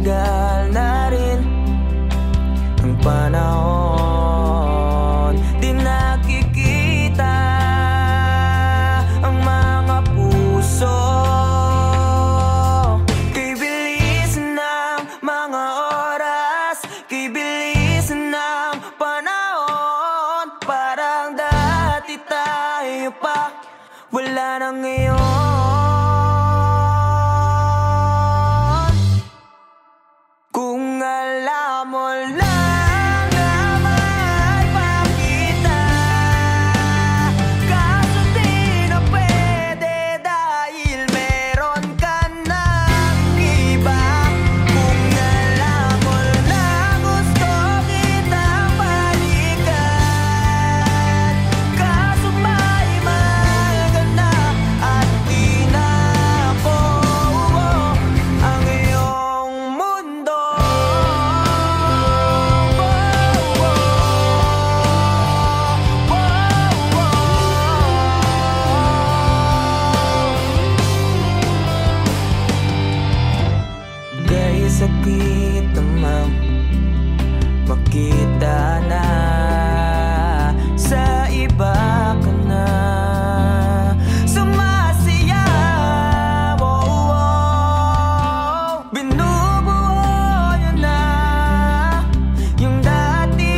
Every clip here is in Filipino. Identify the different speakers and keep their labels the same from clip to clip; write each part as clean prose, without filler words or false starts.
Speaker 1: tumagal na rin ang panahon. Di nakikita ang mga puso. Kay bilis ng mga oras, kay bilis ng panahon. Parang dati tayo pa, wala na ngayon. Kung alam mo lang na mahal pa kita, kaso di na pwede dahil meron ka ng iba. Kung alam mo lang gusto kitang balikan, kaso may mahal ka na at di na ako ang iyong mundo. Dahil sakit namang makita na sa iba ka na sumasayaw. Binubuo niyo na yung dating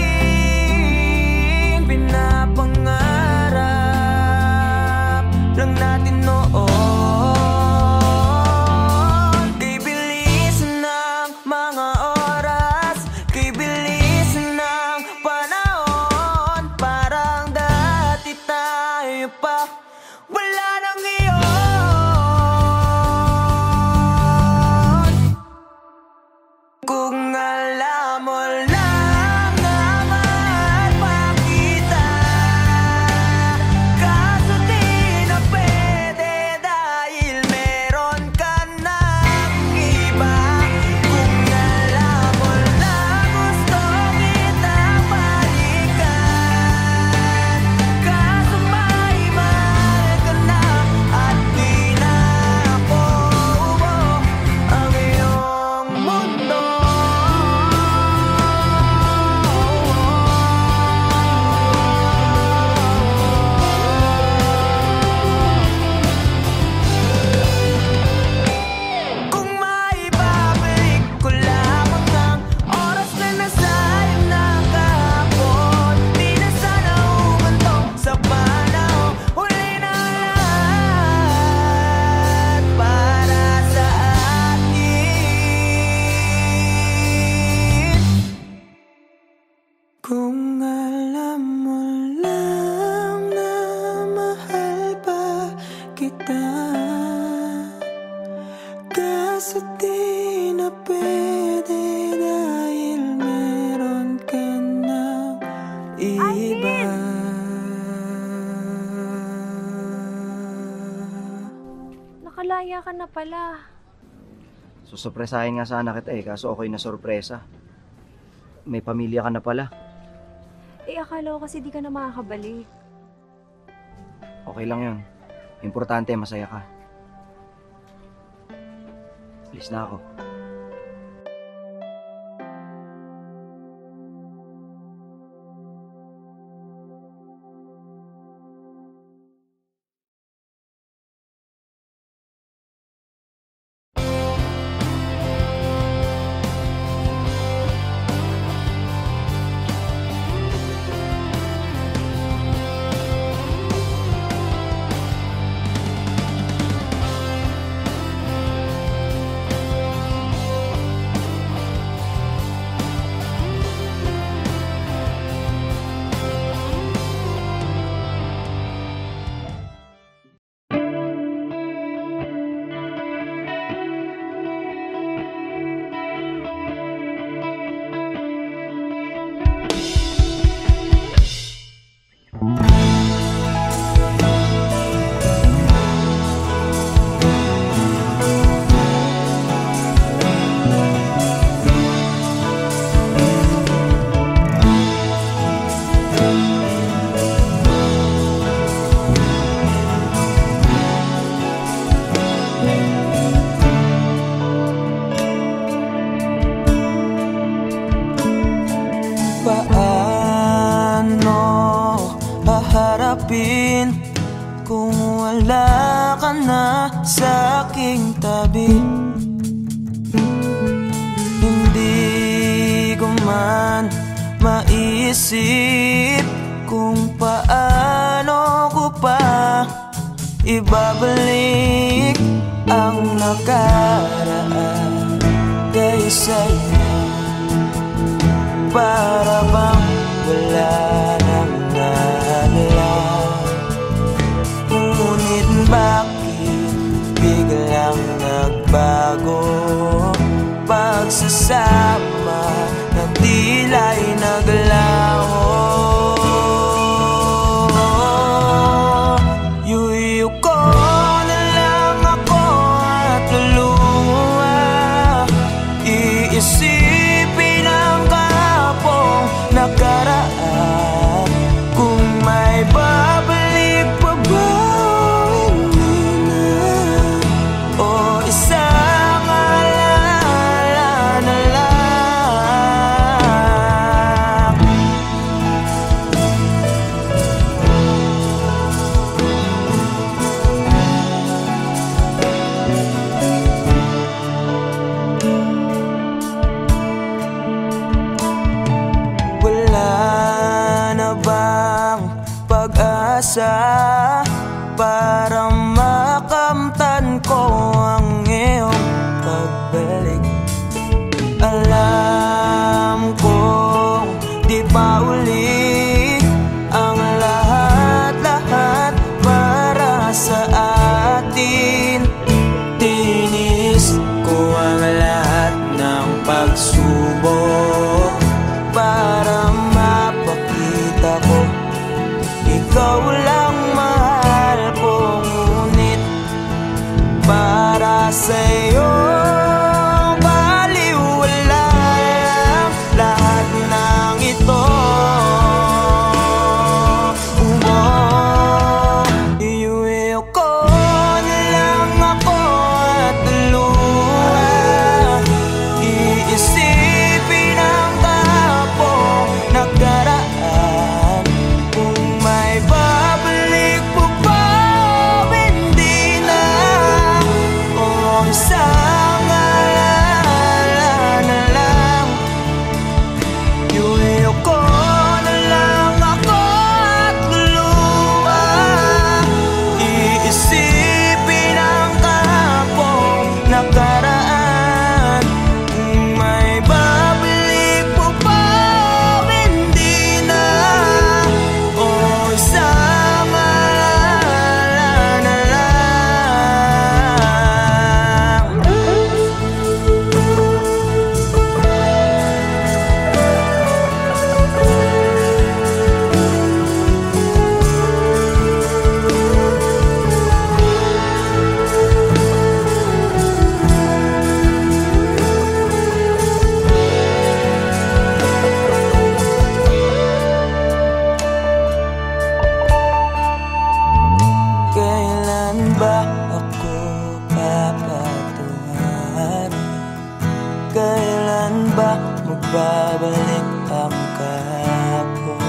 Speaker 1: pinapangarap lang natin noon. Kay bilis ng mga oras, kay bilis ng panahon. Parang dati tayo pa, wala na ngayon. Kung alam mo lang na mahal pa kita, kaso di na pwede dahil meron ka ng iba. Kung alam mo lang gusto kitang balikan, kaso may mahal ka na at di na ako ang iyong mundo. Kung maibabalik ko lamang ang oras na nasayang na kahapon, di na sana umanto sa panahon. Huli na lahat para sa atin. Kung alam mo lang na mahal pa kita, kaso di na pwede dahil meron ka ng iba.
Speaker 2: Nakalaya ka na pala.
Speaker 3: Susurpresahin nga sana kita kaso ako'y nasurpresa. May pamilya ka na pala.
Speaker 2: Akala ko kasi di ka na makakabalik.
Speaker 3: Okay lang yun. Importante, masaya ka. Alis na ako.
Speaker 1: wala ka na sa aking tabi. Hindi ko man maisip kung paano ko pa ibabalik ang nakaraan kay sa'yo. Para bang wala nang nahalal, ngunit bakit biglang nagbago? Pagsasama na tila'y naglaho. Yuyu ko na lang ako at luluha, iisipin ang kahapong nakaraan. Kung may babalik pa ba, hindi na, o isang alaala na lang. Wala na bang pag-asa para makamtan ko ang iyong pagbalik? Alam kong di pa uli ang lahat-lahat para sa atin. Tinis ko ang lahat ng pagsubok para mapakita ko ikaw lang mahal ko. Ngunit para sa'yo baliwala lang lahat ng ito. Iuwi ko na lang ako at luha, iisipin ang kahapong nakaraan. Kung may babalik po ba, hindi na, o isang alaala na lang. Iuwi ko na lang ako at luluha, iisipin ang kahapong nakaraan. Kung may babalik po ba, hindi na, o isang alaala na lang. Kailan ba ako papatungan? Kailan ba magbabalik ang kahapon?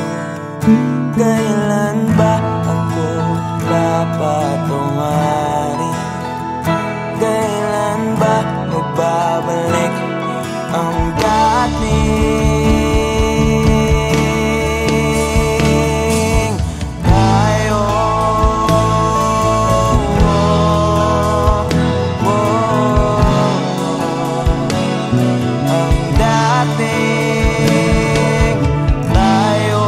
Speaker 1: Kailan ba ako papatungan? Kailan ba magbabalik ang dating tayo? Ang dating tayo.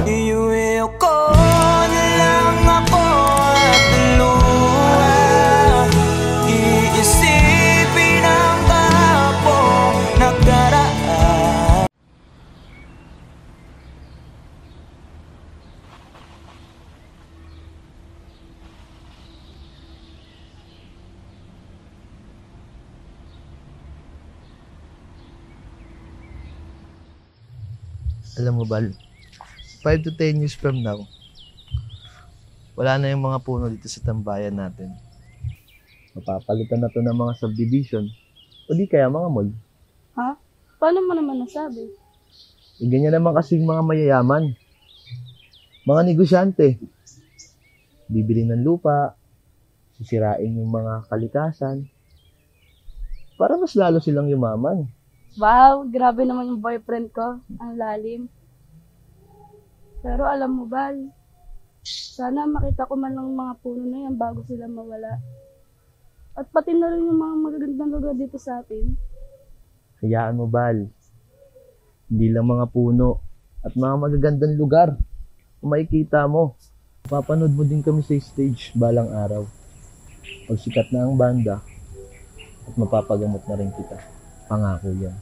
Speaker 1: Iuwi ko na lang ako at luha, iisipin ang kahapong nakaraan.
Speaker 4: Alam mo, Bal, 5 to 10 years from now, wala na yung mga puno dito sa tambayan natin. Mapapalitan na to ng mga subdivision o di kaya mga mall.
Speaker 5: Ha? Paano mo naman nasabi?
Speaker 4: Ganyan naman kasing mga mayayaman. Mga negosyante. Bibili ng lupa, sisirain yung mga kalikasan, para mas lalo silang yumaman.
Speaker 5: Wow, grabe naman yung boyfriend ko. Ang lalim. Pero alam mo, Bal, sana makita ko man lang mga puno na yan bago sila mawala. At pati na rin yung mga magagandang lugar dito sa atin.
Speaker 4: Hayaan mo, Bal. Hindi lang mga puno at mga magagandang lugar kung makikita mo. Papanood mo din kami sa stage balang araw. Pag sikat na ang banda at mapapagamot na rin kita. Pangako yan.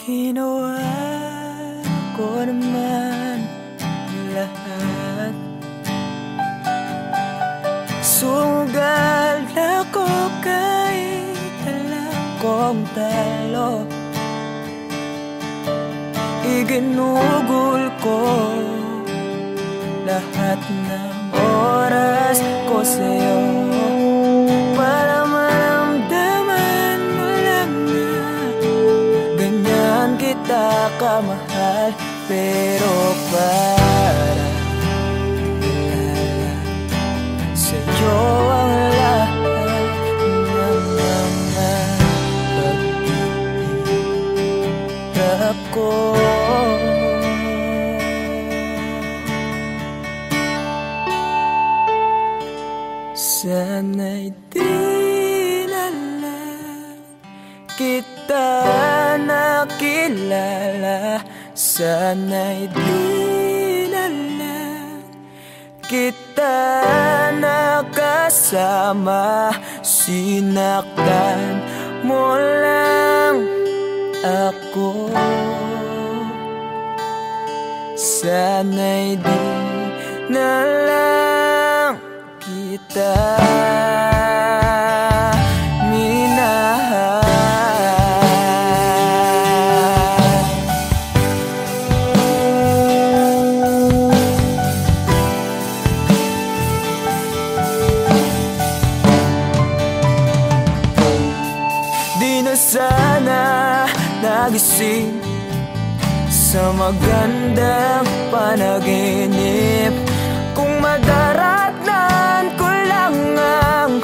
Speaker 1: Ginawa ko naman ang lahat. Sugal ako kahit alam kong talo. Iginugol ko lahat ng oras ko sa'yo para maramdaman mo lang na ganyan kita kamahal. Pero para ilala sa'yo ang lahat ng mga pag-iirap ko. Sana'y di na lang kita nakilala. Sana'y di na lang kita nakasama. Sinaktan mo lang ako. Sana'y di na lang kita minahal. Di na sana nagising sa magandang panaginip kung madaratnan ko lang ang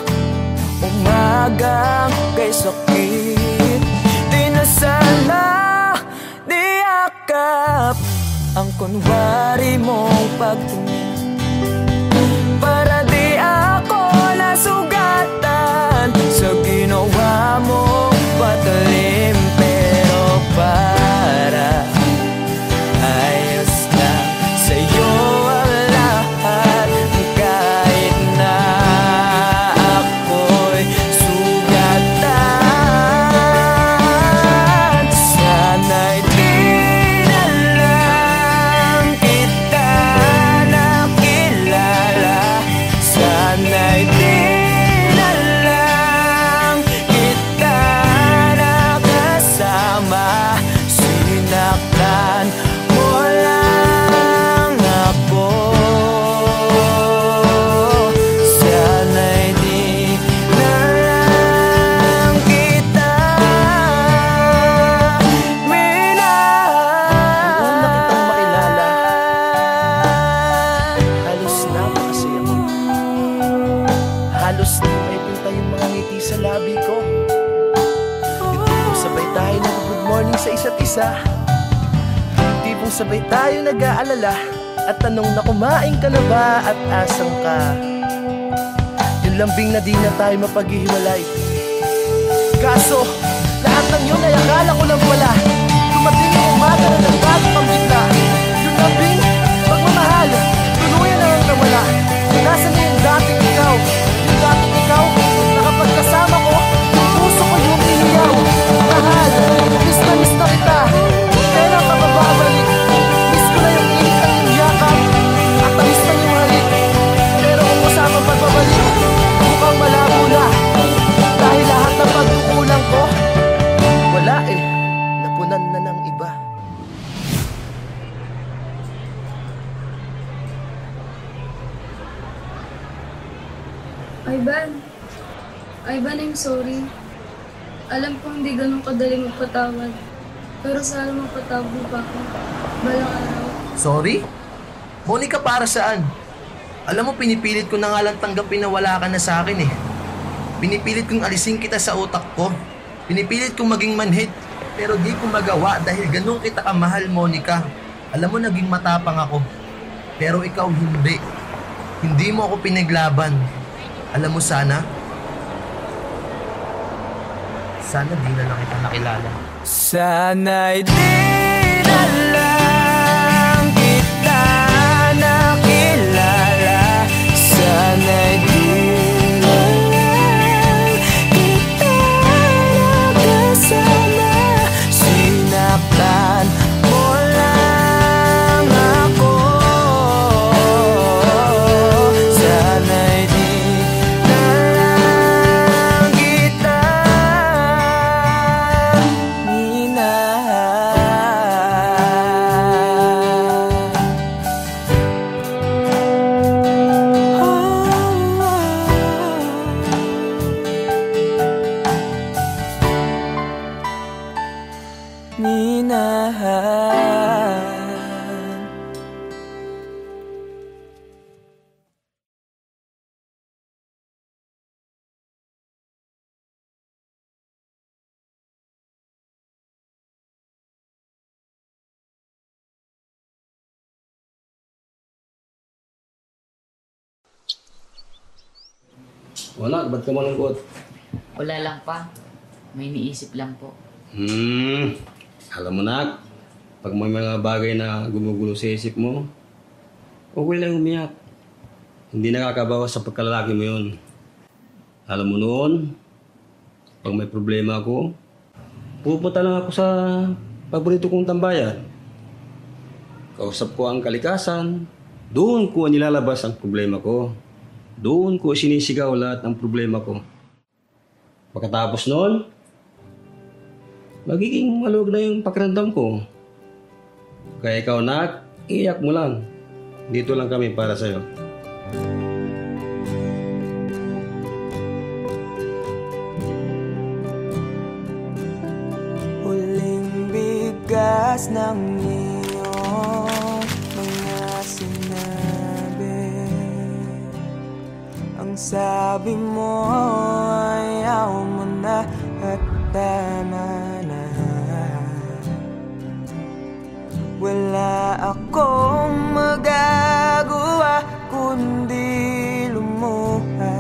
Speaker 1: umagang kay sakit. Di na sana niyakap ang kunwari mong pagtingin para di ako nasugatan sa ginawa mong patalim. Pero para ayos lang sa'yo ang lahat kahit na ako'y sugatan. Sana'y di na lang kita nakilala. Sana'y di na lang kita nakasama. Sinaktan mo lang ako. Sana'y di na lang kita minahal.
Speaker 6: Noong nakitang makilala, halos napakasaya ko. Halos di may pinta yung mga ngiti sa labi ko. Tipong sabay tayo nag-good morning sa isa't isa. Tipong sabay tayo nag-aalala at tanong na kumain ka na ba at asan ka. Yung lambing na di na tayo mapaghihiwalay. Kaso, lahat nang yun ay akala ko lang pala. Dumating ang umaga na nagbago kang bigla. Yung labing pagmamahal, tuluyan na ang nawala. Nasaan na yung dating ikaw? Yung dating ikaw, na kapag kasama ko, yung puso ko yung iniyaw. Mahal, miss na kita. Kailan ka bababalik? Miss ko na yung init ng iyong yakap at tamis ng iyong halik. Pero kung usamang pagbabalik, mukhang malabo na. Dahil lahat ng pagkukulang ko, wala eh, napunan na ng iba.
Speaker 5: Ivan, I'm sorry. Alam ko hindi ganun kadali magpatawad. Pero sana magpatawad mo pa ako. Balang araw.
Speaker 6: Sorry? Monica, para saan? Alam mo, pinipilit ko na nga lang tanggapin na wala ka na sa akin eh. Pinipilit kong alisin kita sa utak ko. Pinipilit kong maging manhid. Pero di ko magawa dahil ganun kita kamahal, Monica. Alam mo, naging matapang ako. Pero ikaw hindi. Hindi mo ako pinaglaban. Alam mo, sana di na lang kita nakilala.
Speaker 1: Sana'y di na lang kita nakilala. Sana'y di na lang kita nakasama. Sinaktan mo lang ako. Sana'y di na lang kita minahal.
Speaker 7: Wala, ba't ka malungkot?
Speaker 8: Wala lang pa. May iniisip lang po.
Speaker 7: Alam mo na, pag may mga bagay na gumugulo sa isip mo, okay lang umiyak. Hindi nakakabawas sa pagkalalaki mo yun. Alam mo noon, pag may problema ako, pupunta lang ako sa paborito kong tambayan. Kausap ko ang kalikasan, doon ko nilalabas ang problema ko. Doon ko sinisigaw lahat ng problema ko. Pagkatapos noon, magiging maluwag na yung pakiramdam ko. Kaya ikaw, nak, iyak mo lang. Dito lang kami para sa'yo.
Speaker 1: Huling bigas ng iyong mga sinabi. Ang sabi mo ayaw mo na at tama na. Wala akong magagawa kundi lumuha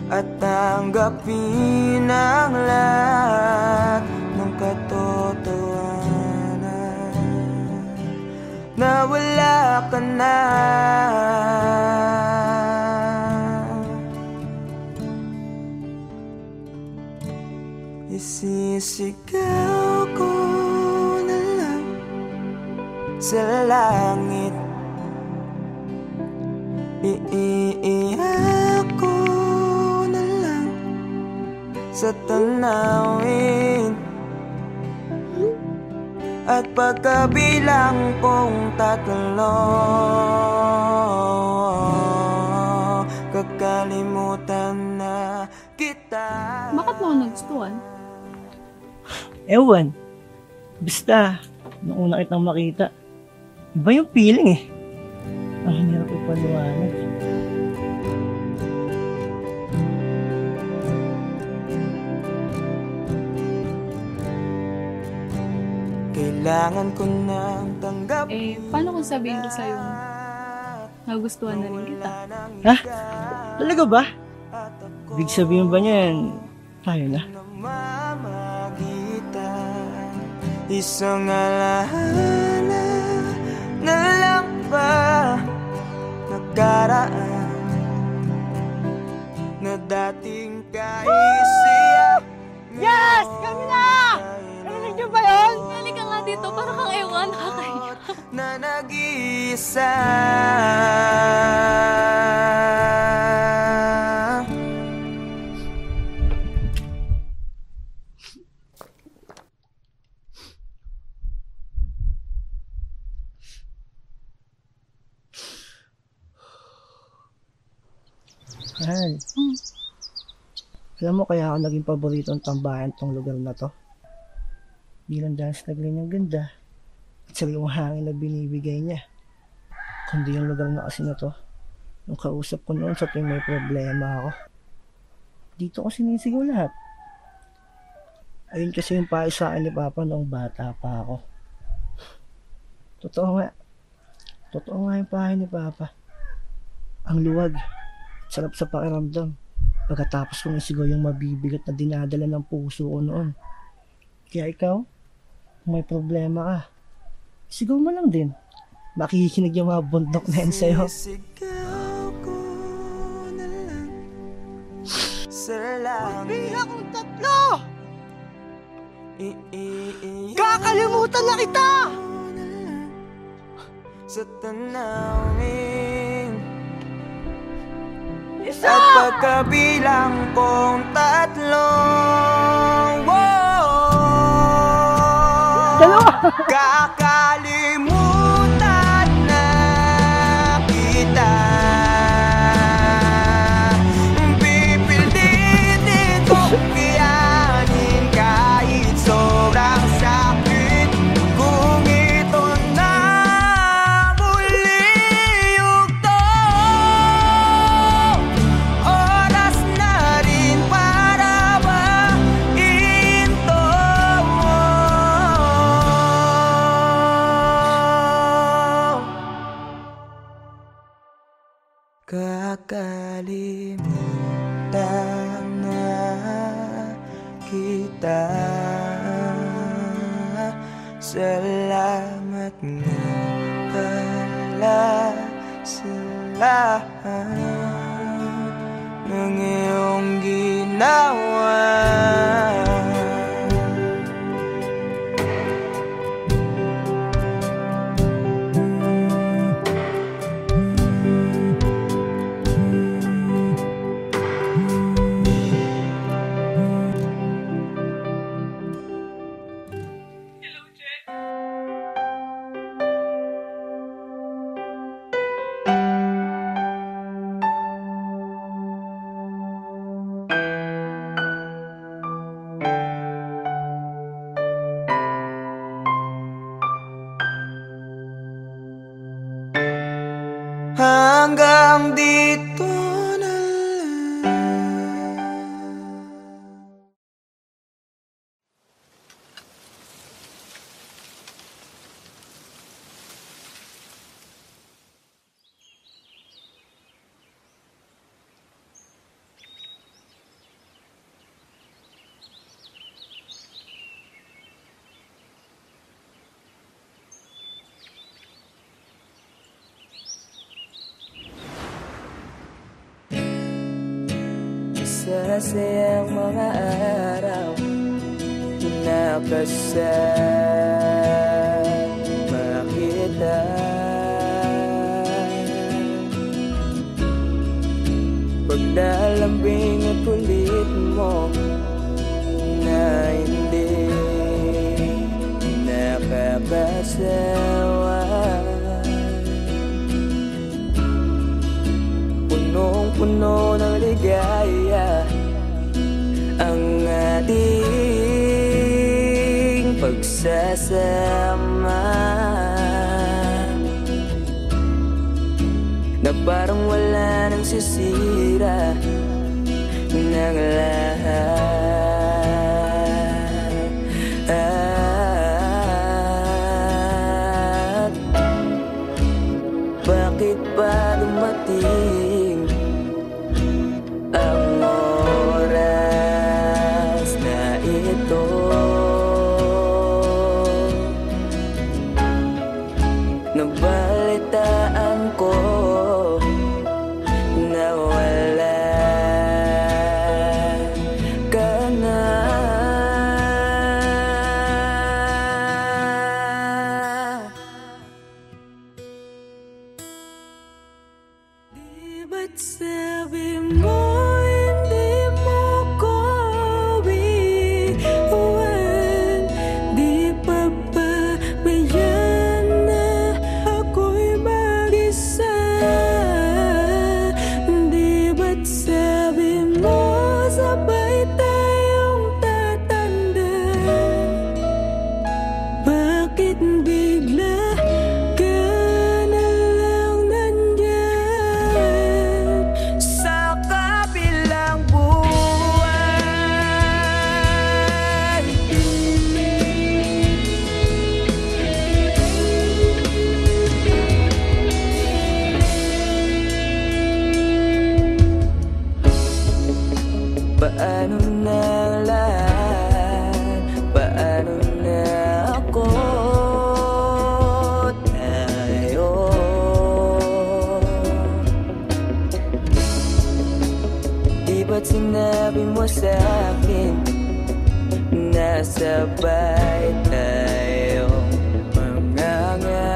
Speaker 1: at tanggapin ang lahat ng katotohanan na wala ka na. Isisigaw ko na lang sa langit, iiyak ko na lang sa tanawin, at pagkabilang kong tatlo, kakalimutan na kita.
Speaker 5: Bakit mo ako nagustuhan?
Speaker 9: Ewan. Basta, nung una kitang makita, iba yung feeling eh. Ang hirap ipaliwanag.
Speaker 1: Kailangan ko nang tanggapin.
Speaker 5: Paano kung sabihin ko sa'yo, nagustuhan na rin kita?
Speaker 9: Ha? Talaga ba? Ibig sabihin ba niyan, tayo na?
Speaker 1: Isang alaala na lang ba nakaraan na dating kaisiyak.
Speaker 9: Yes! Kami na! Narinig niyo ba yun?
Speaker 5: Halika nga dito, parang kang ewan, nakakaiyak.
Speaker 1: Na nag-iisa.
Speaker 9: Mahal. Alam mo kaya ako naging paboritong tambayan tong lugar na to? Di lang dahil sa nagling ang ganda at sa yung hangin na binibigay niya. Kundi yung lugar na kasi na to, nung kausap ko noon sa tuwing may problema ako. Dito ko sinisigaw lahat. Ayun kasi yung payo sa akin ni Papa noong bata pa ako. Totoo nga. Totoo nga yung payo ni Papa. Ang luwag. Sarap sa pakiramdam. Pagkatapos kong isigaw yung mabibigat na dinadala ng puso ko noon. Kaya ikaw, kung may problema ka, sigaw mo lang din. Makikinig yung mga bundok na yan sa'yo.
Speaker 1: Sisigaw ko na lang sa langit.
Speaker 9: Bilang kong 3! Kakalimutan na kita!
Speaker 1: Sa tanawin.
Speaker 9: Isa!
Speaker 1: At pagkabilang kong 3,
Speaker 9: Dalawa!
Speaker 1: kakalimutan na kita. Pipilitin kong kayanin kahit sobrang sakit. Kung ito na muli yugto, oras na rin para mahinto. Kakalimutan na kita. Salamat nga pala sa lahat ng iyong ginawa. Hanggang dito na lang. Masasayang mga araw na kasama kita. Paglalambing at kulit mo na hindi nakakasawa. Punong-puno ng ligaya ang ating pagsasama, na parang wala nang sisira ng lahat. Bakit ba dumating ang oras na ito? sabay tayong mangangarap.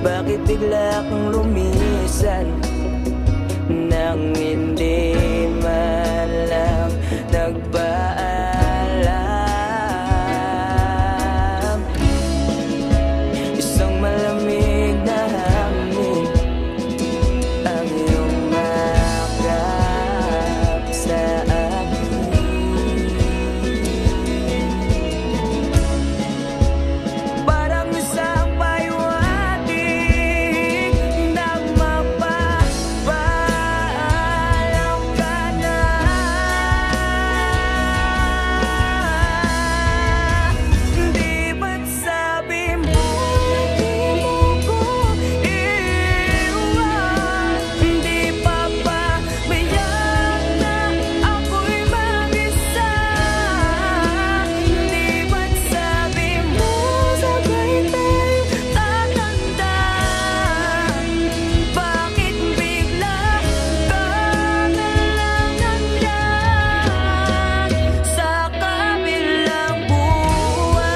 Speaker 1: Bakit bigla kang lumisan nang hindi man lang nagpaalam? Isang malamig na hangin ang iyong makap sa akin. Parang isang paywating nang mapapaalam ka na. Di ba't sabi mo di mo ko iiwan? Di pa ba mayak na ako'y mag-isa? Di ba't sabi mo sabay tayo tatanda? Bakit bigla ka na lang nandyan sa kabilang buhay?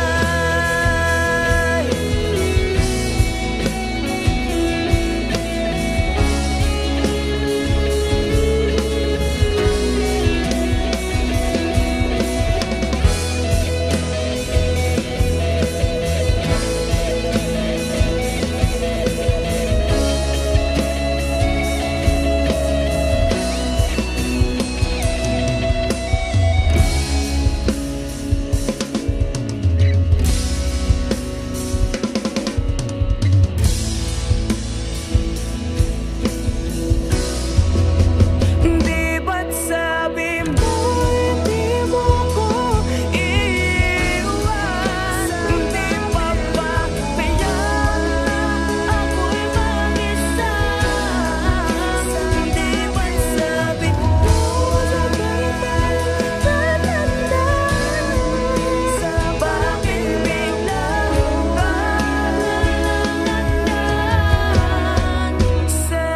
Speaker 1: Di ba't sabi mo di mo ko iiwan? Di pa ba mayak na ako'y mag-isa? Di ba't sabi mo sabay tayo tatanda? Bakit bigla ka na lang nandyan sa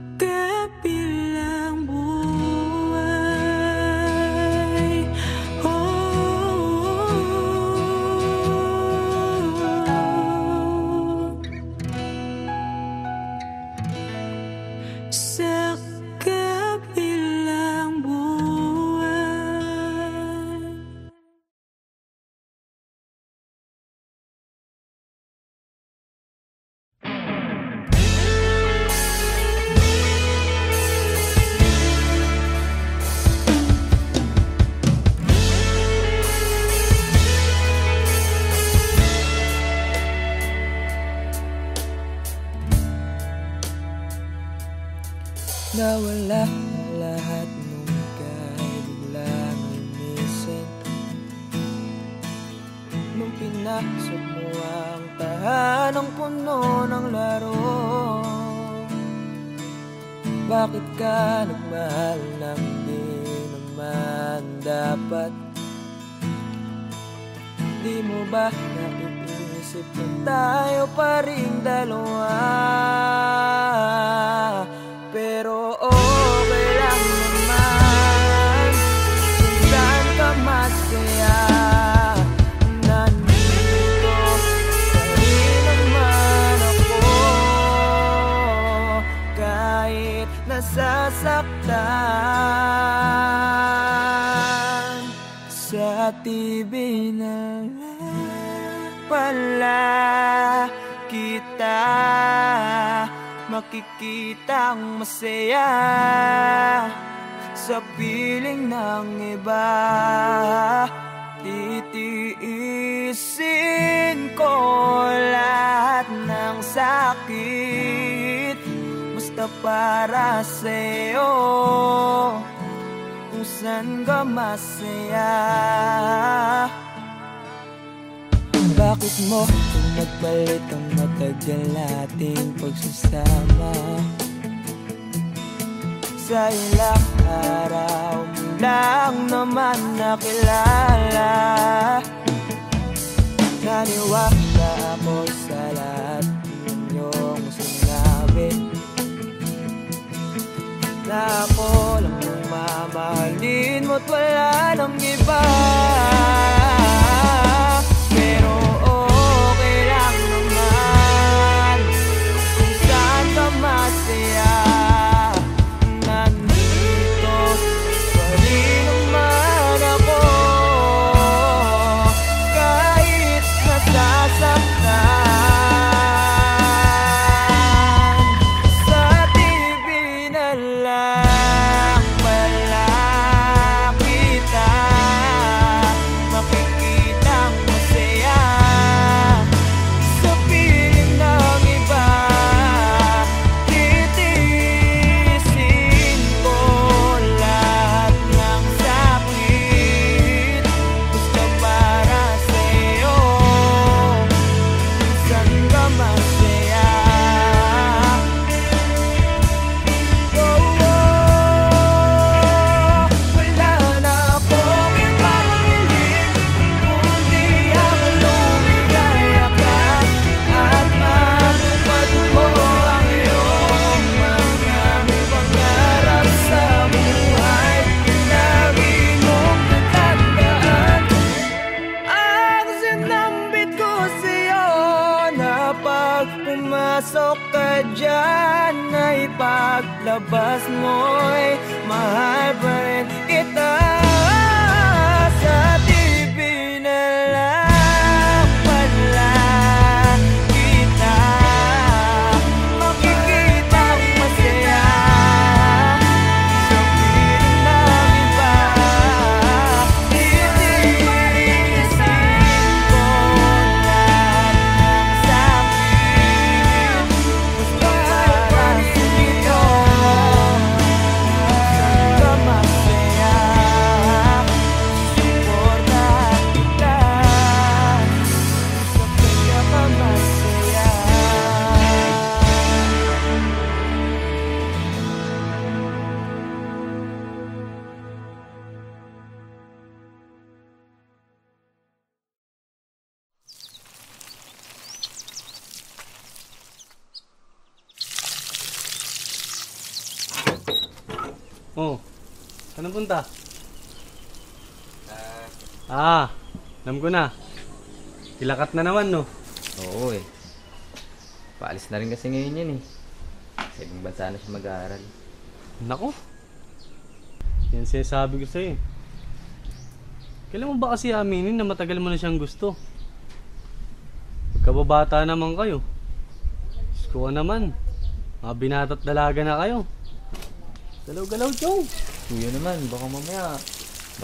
Speaker 1: kabilang buhay? Sa kabilang buhay. Nawala ang lahat nung ika'y biglang lumisan, nung pinasok mo ang tahanang puno ng laro. Bakit ka nagmahal nang di naman dapat? Di mo ba naiisip na tayo pa rin dalawa? Pero okay lang naman kung saan ka masaya. Nandito pa rin naman ako kahit nasasaktan. Sa TV na lang pala kita makikitang masaya sa piling ng iba. Titiisin ko lahat ng sakit basta para sa'yo, kung saan ka masaya. Bakit mo nagpalit ang matagal nating pagsasama? Sa ilang araw mo lang naman nakilala. Naniwala ako sa lahat ng iyong sinabi, na ako lang ang mo't wala nang iba. Pero okay lang naman kung saan ka masaya. Nandito pa rin naman ako kahit nasasaktan. Sa TV na lang pala kita makikitang masaya. Sa piling ng iba titiisin ko lahat ng sakit. Basta para sa'yo saan ka masaya. Wala na akong ibang hiling kundi ang lumigaya ka at matupad mo ang iyong mga pangarap sa buhay. Lagi mong tatandaan ang sinambit ko sa'yo na pag pumasok ka dyan ay paglabas mo'y mahal pa rin kita. Sa TV na lang pala kita makikitang masaya. Sa piling ng iba titiisin ko lahat ng sakit. Basta para sa'yo saan ka masaya. Suporta kita sa pinakamasaya.
Speaker 10: Oh, saan ang punta? Alam ko na. Kilakat na naman, no?
Speaker 11: Oo eh. Paalis na rin kasi ngayon yan eh. Sa ibang bansa na siya mag-aaral.
Speaker 10: Nako. Yan sinasabi ko sa'yo. Kailan mo ba kasi aminin na matagal mo na siyang gusto? Pagkababata naman kayo. Diyos ko naman. Mga binata't dalaga na kayo. Galaw-galaw, Chong.
Speaker 11: Kuya naman, baka mamaya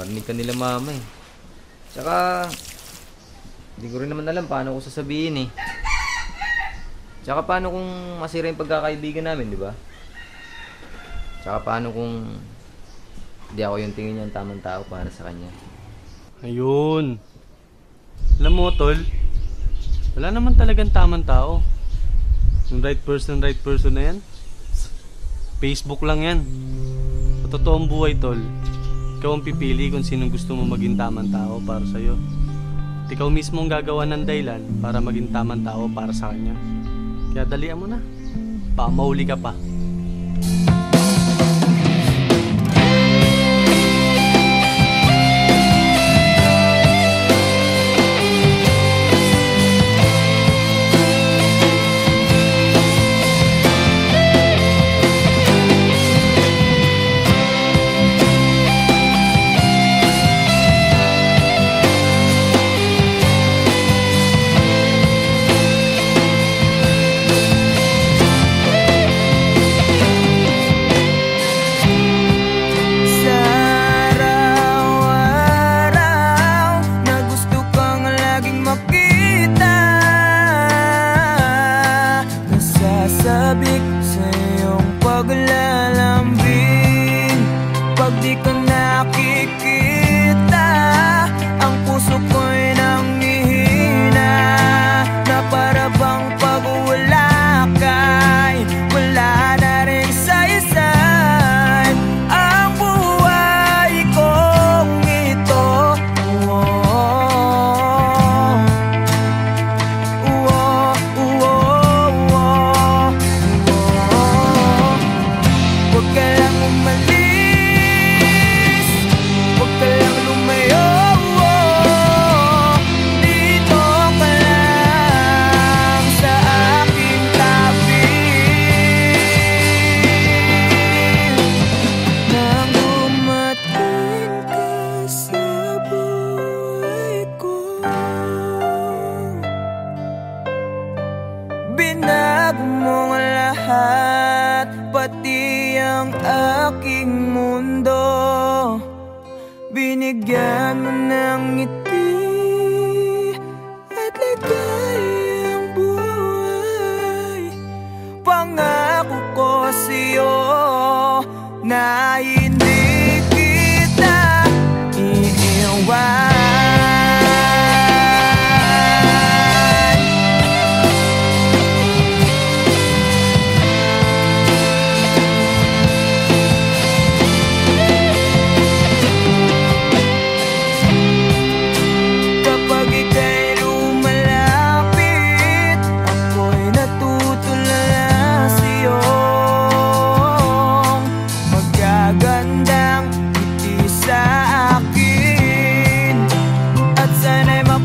Speaker 11: marinig ka nila mama eh. Tsaka, hindi ko rin naman alam paano ko sasabihin eh. Tsaka paano kung masira yung pagkakaibigan namin, di ba? Tsaka paano kung hindi ako yung tingin niya ang tamang tao para sa kanya.
Speaker 10: Ayun. Alam mo, tol, wala naman talagang tamang tao. Yung right person na yan, Facebook lang yan. Sa totoong buhay, tol, ikaw ang pipili kung sino gusto mo maging tamang tao para sa'yo. At ikaw mismo ang gagawa ng dahilan para maging tamang tao para sa kanya. Kaya dalian mo na. Baka mahuli ka pa.
Speaker 1: binigyan mo ng ngiti at ligayang buhay. Pangako ko sa'yo na hindi kita iiwan.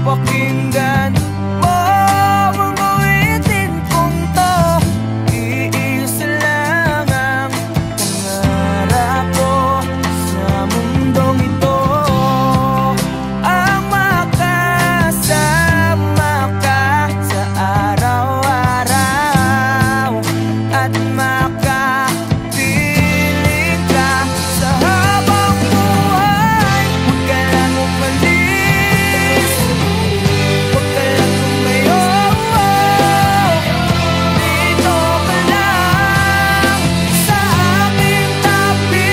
Speaker 1: Pakinggan mo ang awitin kong to. Iisa lang ang pangarap ko sa mundong ito, ang makasama ka sa araw-araw at makapiling ka sa habang buhay. Huwag ka lang umalis, huwag ka lang lumayo, dito ka lang sa aking tabi.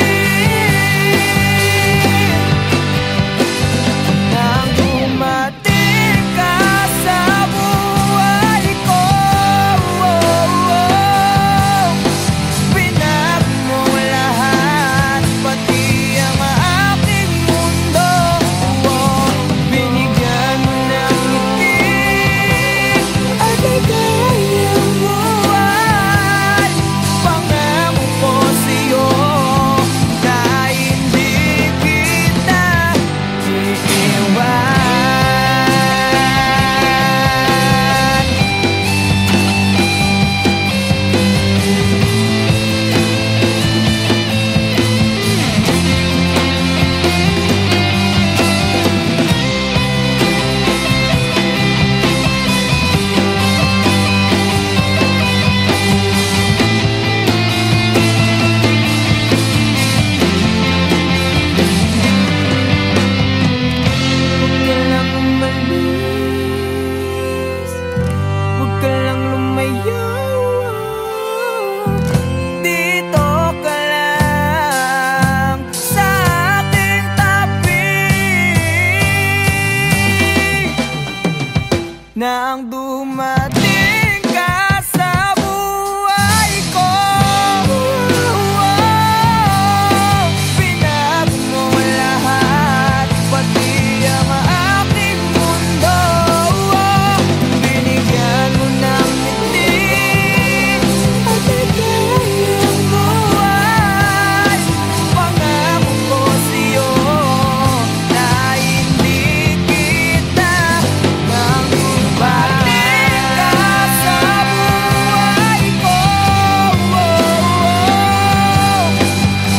Speaker 1: Nang dumating ka sa buhay ko, pinag mo lahat, pati ang aking mundo. Binigyan mo ng ngiti at ligayang buhay. Pangako ko sa'yo na hindi kita iiwan. Huwag ka lang umalis, huwag ka lang lumayo, dito ka lang sa aking tabi. Nang dumating ka sa buhay ko, pinag mo lahat, pati ang aking mundo. Binigyan mo ng ngiti at ligayang buhay. Pangako ko sa'yo na hindi kita nang dumating ka sa buhay ko.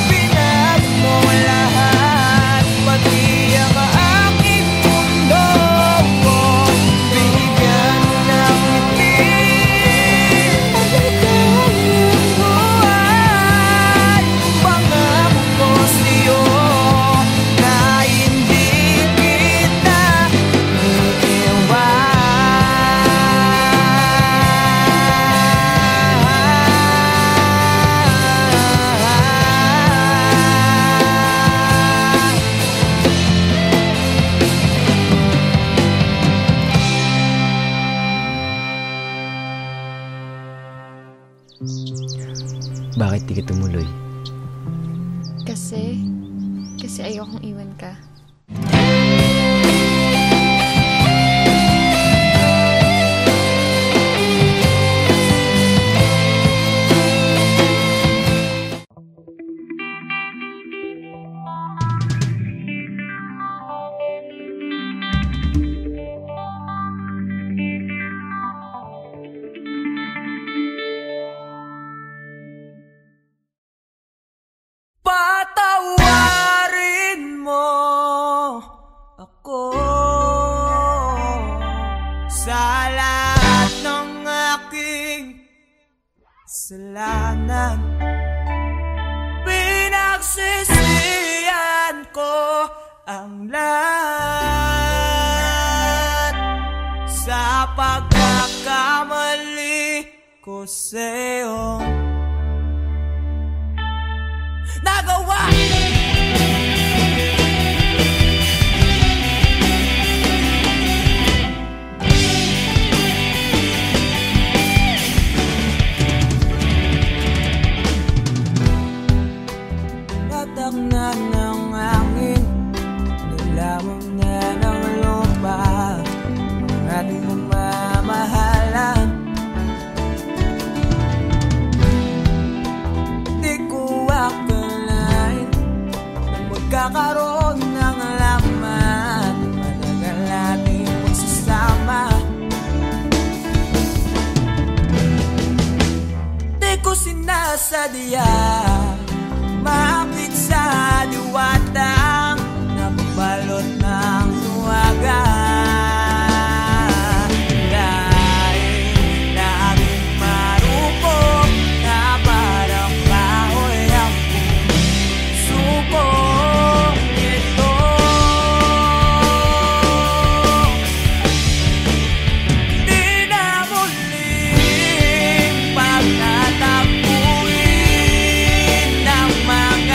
Speaker 1: Pinag mo lahat, pati ang aking mundo. Binigyan mo ng ngiti at ligayang buhay. Pangako ko sa'yo na hindi kita iiwan.
Speaker 11: Bakit di ka tumuloy?
Speaker 12: Kasi ayokong iwan ka.
Speaker 1: Patawarin mo ang lahat sa pagkakamali ko sa'yo. Nagawa! Tatak na ng hangin, nilamang na ng lupa ang ating mamahalan. Di ko akalain na magkakaroon ng laman, matagal natin magsasama. Di ko sinasadya maapit sa diwatang nabalot ng luwaga. Dahil laging marupok na parang kahoy ang suko ito. Di na muling pagtatagpuin ng mga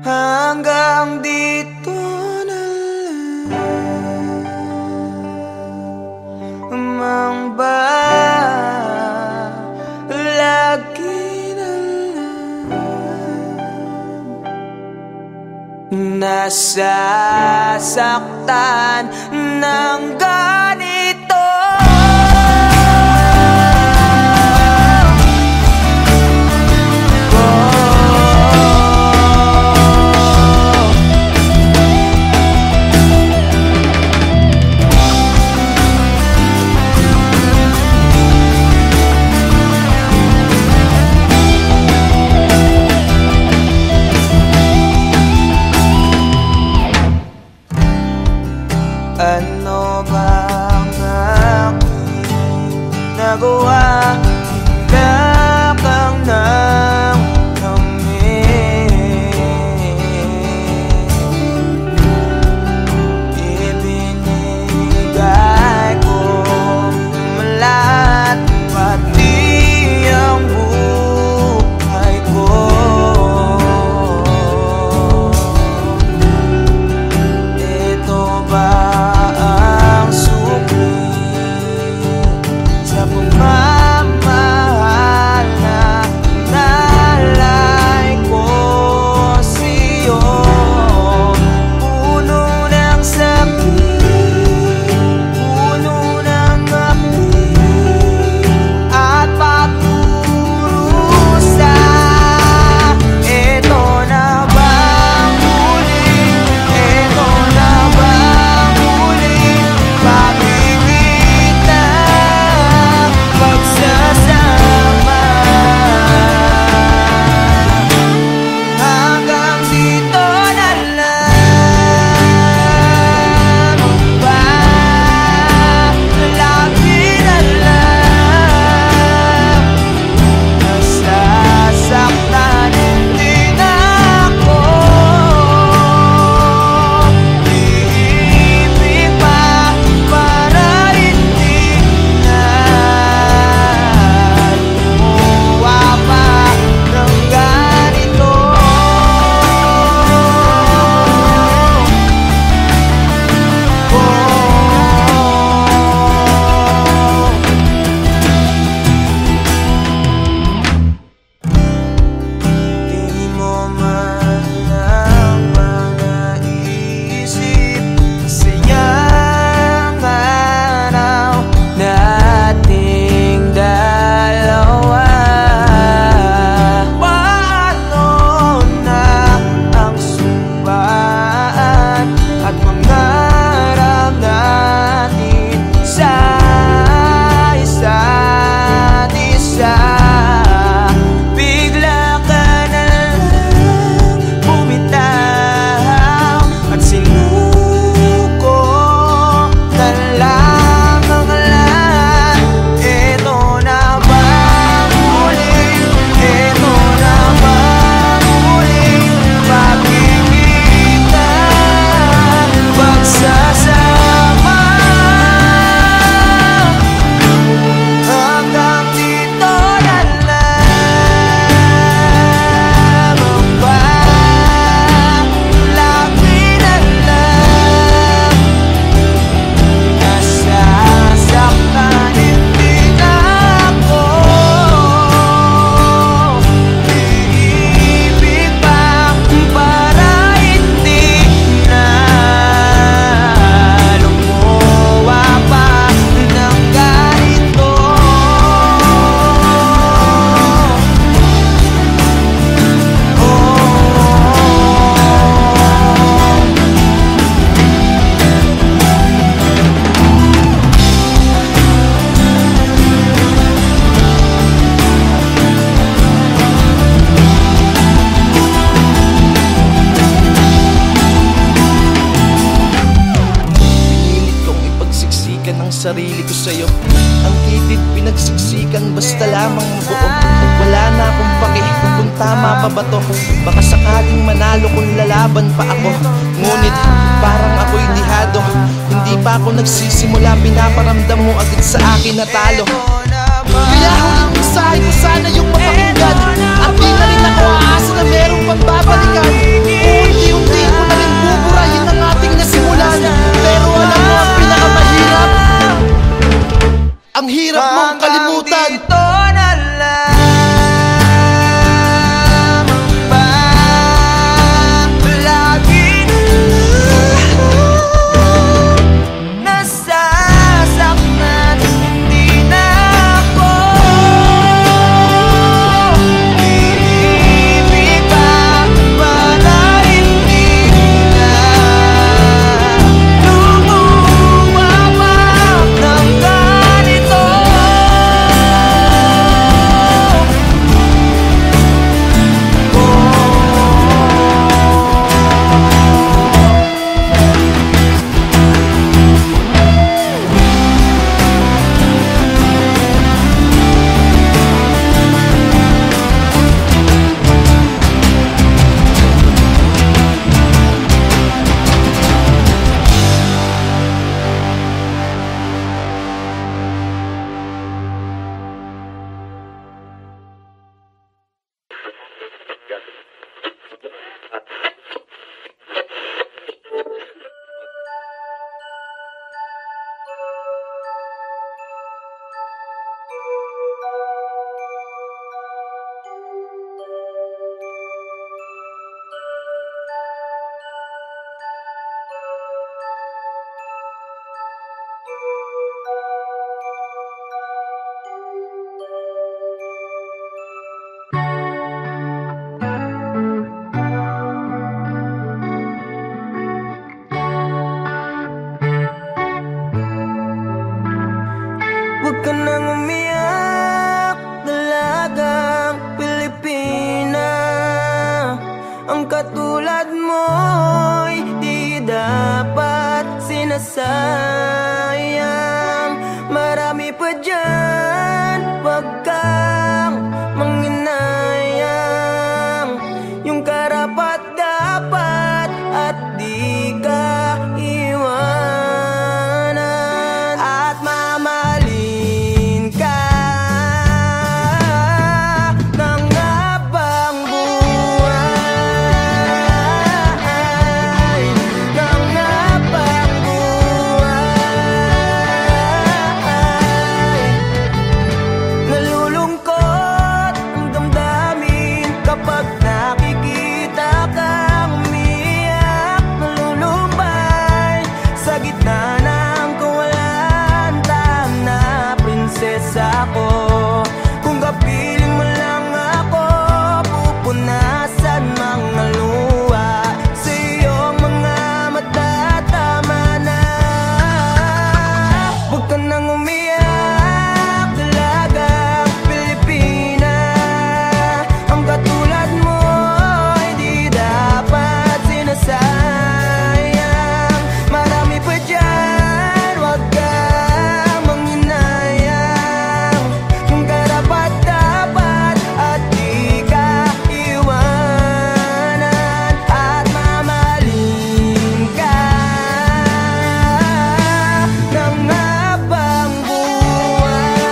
Speaker 1: hanggang dito na lang ba? Lagi na lang nasasaktan ng ganito. Ano bang aking nagawa? Wala kang nang ibinigay ko lahat, pati ang buhay ko. Ito ba ang sukli sa pagmamahal na nalay ko sa'yo? Puno ng sakit, puno ng api at pagdurusa. Ito na bang huling, ito na bang huling pagkikita, pagsasama? Hanggang dito na lang ba? Lagi na lang nasasaktan din ako. Iibig pa para hindi na lumuwa pa ng ganito. Di mo man lang ba naisip sayang araw nating dalawa? Paano na ang sumpaan at pangarap natin sa isa't isa? Bigla ka na lang bumitaw at sinuko na lang ang lahat. Ito na bang huling, ito na bang huling pagkikita, pagsasama? Hanggang dito na lang ba? Lagi na lang nasasaktan din ako. Iibig pa para hindi na lumuwa pa ng ganito.
Speaker 6: Pinilit kong ipagsiksikan ang sarili ko sa'yo. Ang kitid pinagsiksikan basta lamang mabuo. Wala na akong pake kung tama pa ba to. Baka sakaling manalo kung lalaban pa ako. Ngunit parang ako'y lihado. Hindi pa ako nagsisimula, pinaparamdam mo agad sa akin na talo. Kaya huling mensahe ko sana yung mapakinggan, at di na rin ako aasa na merong pagbabalikan.
Speaker 1: Ang katulad mo'y di dapat sinasayang. Marami pa dyan, wag kang manghinayang. Yung karapat-dapat at di ka iwanan. At mamahalin ka ng habang buhay, ng habang buhay. Nalulungkot ang damdamin kapag nakikita kang umiyak. Nalulumbay sa gitna ng kawalan, tahan na prinsesa ko. Kung kapiling mo lang ako, pupunasan mga luha sa iyong mga mata. Tama na, huwag ka nang umiyak, dalagang Pilipina. Ang katulad mo ay di dapat sinasayang. Marami pa dyan, wag kang manghinayang. Yung karapat-dapat at di ka iwanan. At mamahalin ka ng habang buhay,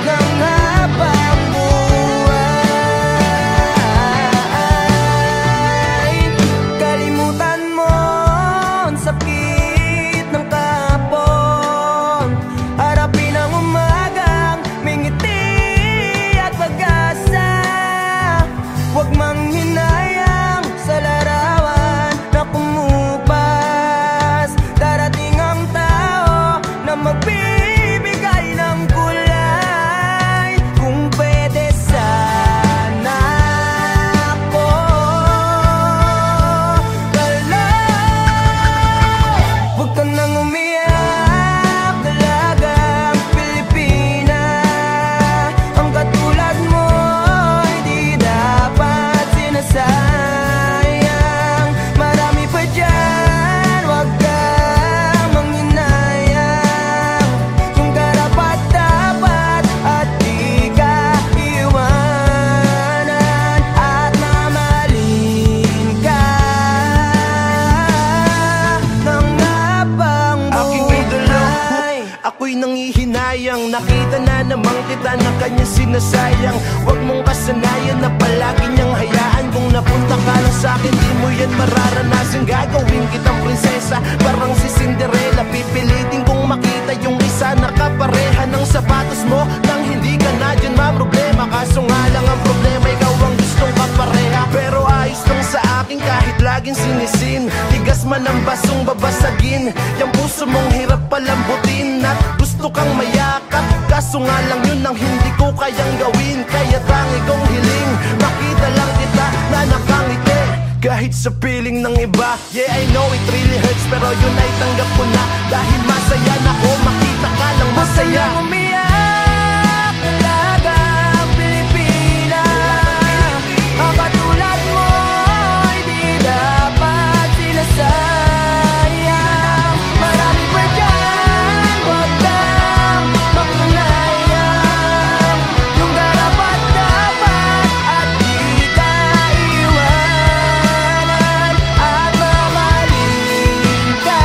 Speaker 1: ng habang buhay. Kalimutan mo ang sakit ng kahapon. Harapin ang umagang may ngiti at pag-asa. Huwag manghinayang sa larawan na kumupas. Darating ang tao na magbibigay ng kulay. Kung pwede sana ako dalaw. Huwag ka nang umiyak, dalagang Pilipina. Ang katulad mo ay di dapat sinasayang. Marami pa dyan, wag kang manghinayang. Yung karapat-dapat at di ka iwanan. At mamahalin ka ng habang
Speaker 6: Aking idolo,
Speaker 1: buhay.
Speaker 6: ako'y nangihinayang. Nakita na namang kita na kanya sinasayang. Huwag mong kasanayan na palagi niyang hayaan. Kung napunta ka lang sa'kin, di mo yan mararanasan. Gagawin kitang prinsesa, parang si Cinderella. Pipilitin kong makita yung isa na kapareha ng sapatos mo. Nang hindi ka na dyan maproblema. Kaso nga lang ang problema, ikaw ang gustong kapareha. Pero ayos lang sa akin kahit laging sinisin. Tigas man ang basong babasagin. Yung puso mong hirap palambutin. At gusto kang mayakap, kaso nga lang yun ang hindi ko kayang gawin. Kaya tangi kong hiling, makita lang kita na nakangiti. Kahit sa piling ng iba, yeah I know it really hurts. Pero yun ay tanggap ko na, dahil masaya na ko. Makita ka lang masaya.
Speaker 1: Umiyak, dalagang Pilipina. Ang katulad mo ay di dapat sinasayang. Marami pa dyan, wag kang manghinayang. Yung karapat-dapat at di ka iwanan. At mamahalin ka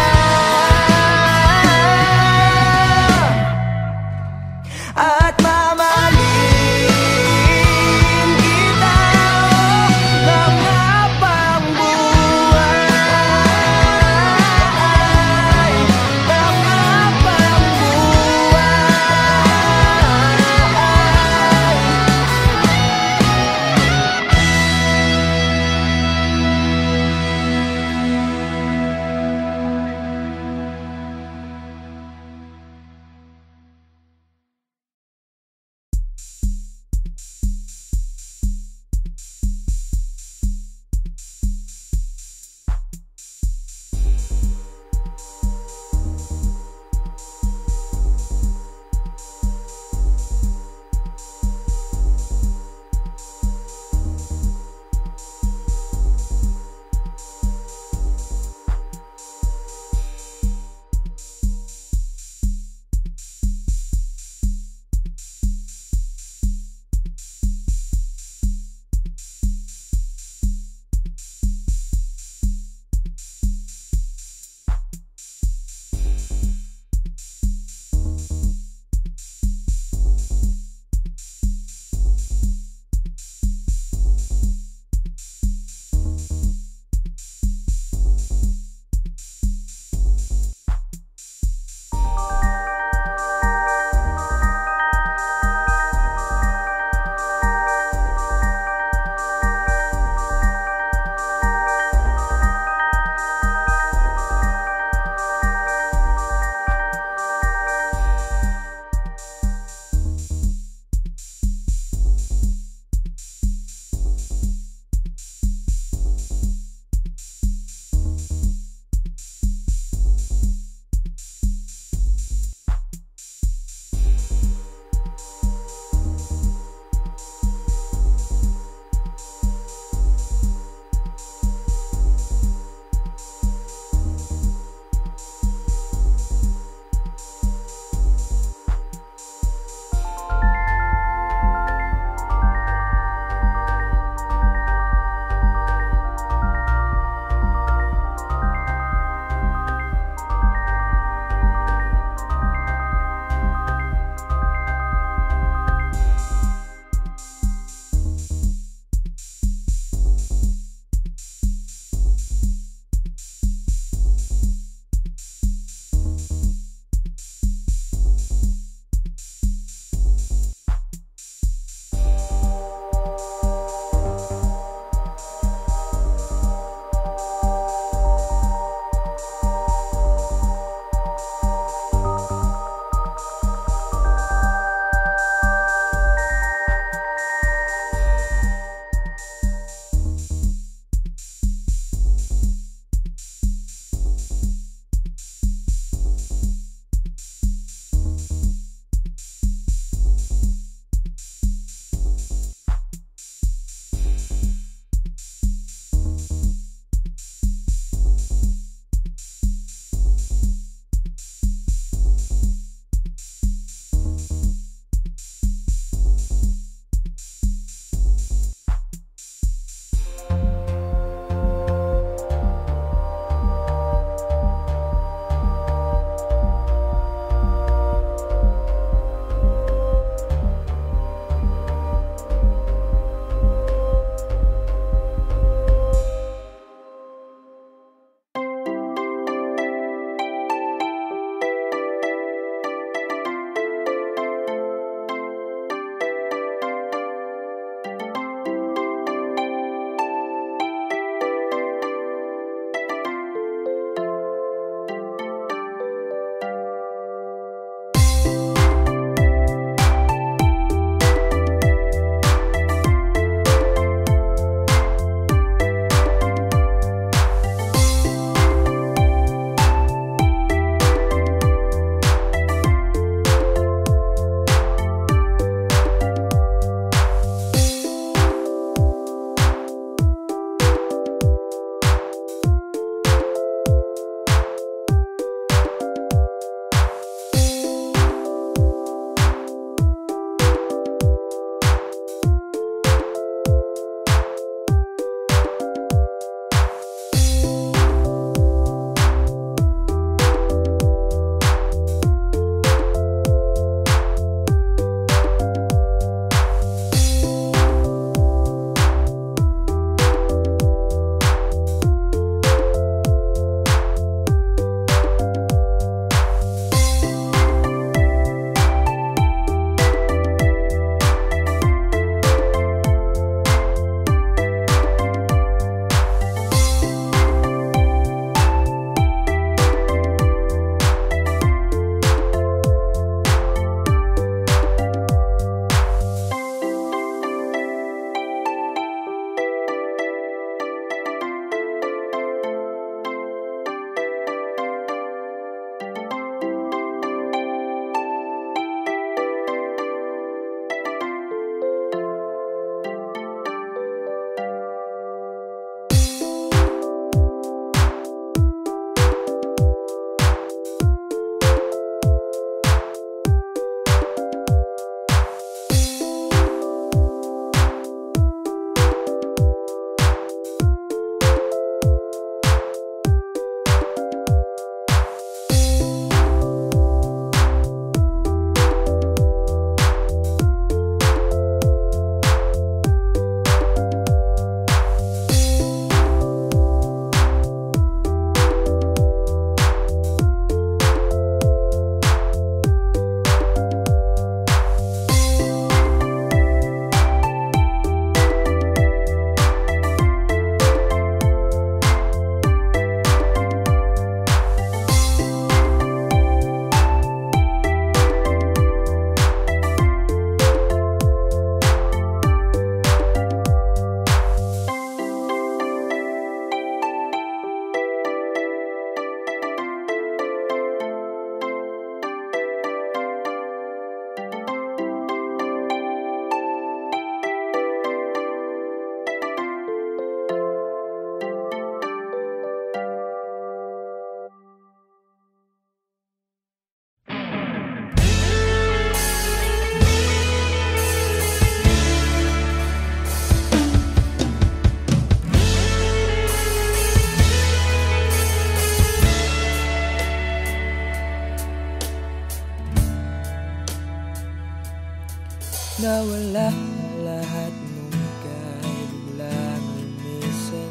Speaker 1: Nawala ang lahat nung ika'y biglang lumisan.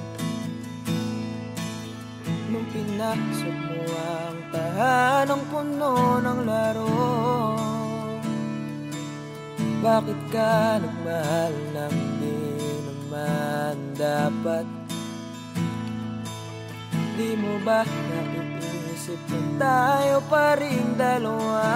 Speaker 1: Nung pinasok mo ang tahanang puno ng laro, bakit ka nagmahal nang di naman dapat? Di mo ba naiisip na tayo pa rin dalawa?